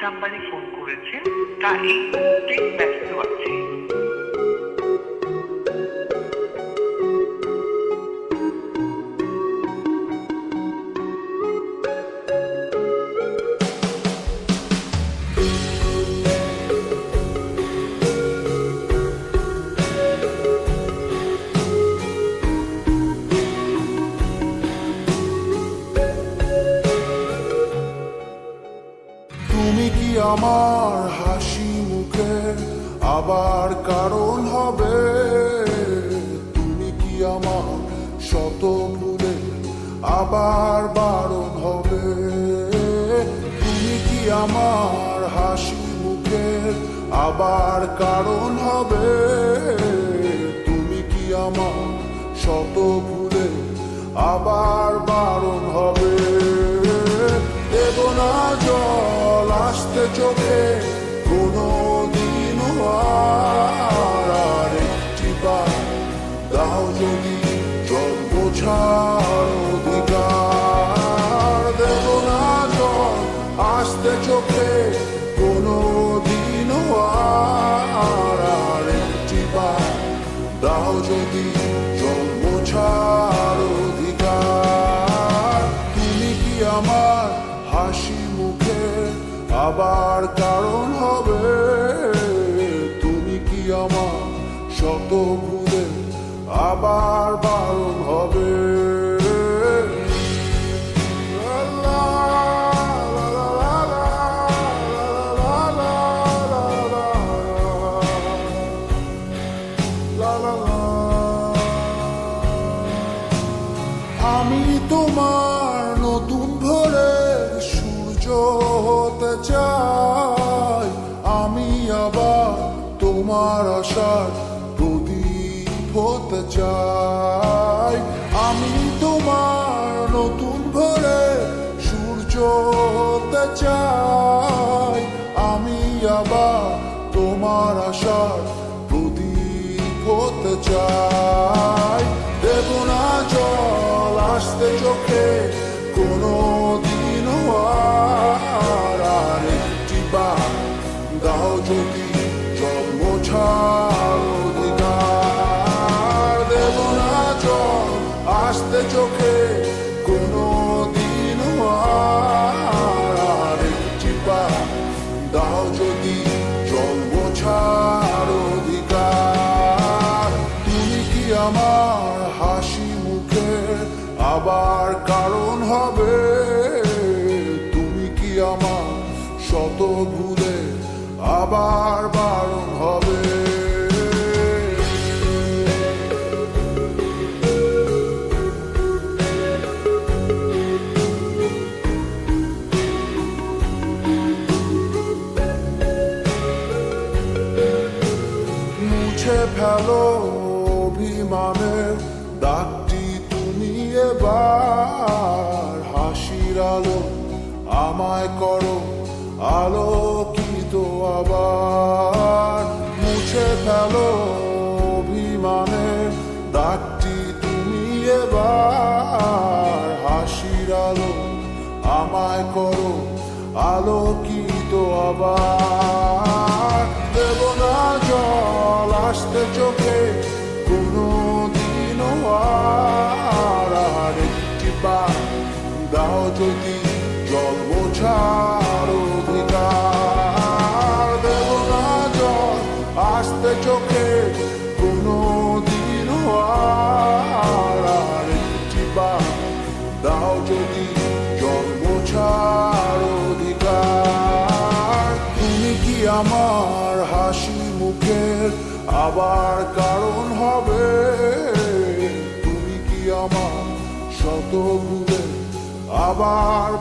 নাম্বারে ফোন করেছেন তা এই মুহূর্তে ব্যস্ত আছে। তুমি কি আমার হাসি মুখে আবার কারণ হবে? তুমি কি আমার শত ভুলে আবার বারণ হবে? তুমি কি আমার হাসি মুখে আবার কারণ হবে? তুমি কি আমার শত ভুলে আবার বারণ হবে? দেব না জল আসতে চোখে কোনো দিন, আর একটি বার দাও যদি জল বোঝার অধিকার। দেব না জল আসতে চোখে কোনো দিন, আর একটি বার দাও যদি জল বোঝার অধিকার। তুমি কি আমার হাসি মুখে আবার কারণ হবে? তুমি কি আমার শত ভুলে আবার বারণ হবে? আমি তোমার নতুন ভোরের সূর্য হতে চাই, আমি আবার তোমার আশার প্রদীপ হতে চাই। আমি তোমার নতুন ভোরের সূর্য হতে চাই, আমি আবার তোমার আশার প্রদীপ হতে চাই। দেব না জল আসতে চোখে কোনো দিন, আর একটি বার দাও যদি জল মোছার অধিকার। দেব না জল আসতে চোখে কোনো দিন, আর একটি বার দাও যদি জল মোছার অধিকার। তুমি কি আমার হাসি মুখে আবার কারণ হবে? তুমি কি আমার শত ভুলে আবার বারণ হবে? মুছে ফেলো অভিমানের দাগটি তুমি এবার, হাসির আলো আমায় করো আলোকিত আবার। মুছে ফেলো অভিমানের দাগটি তুমি এবার, হাসির আলো আমায় করো আলোকিত আবার। দেব না জল আসতে চোখে কোনো দিন, আর একটি বার দাও যদি জল বোঝার অধিকার। দেব না জল আসতে চোখে কোনো দিন, আর একটি বার দাও যদি জল বোঝার অধিকার। তুমি কি আমার হাসি মুখের আবার কারণ হবে? তুমি কি আমার শত ভুলে আবার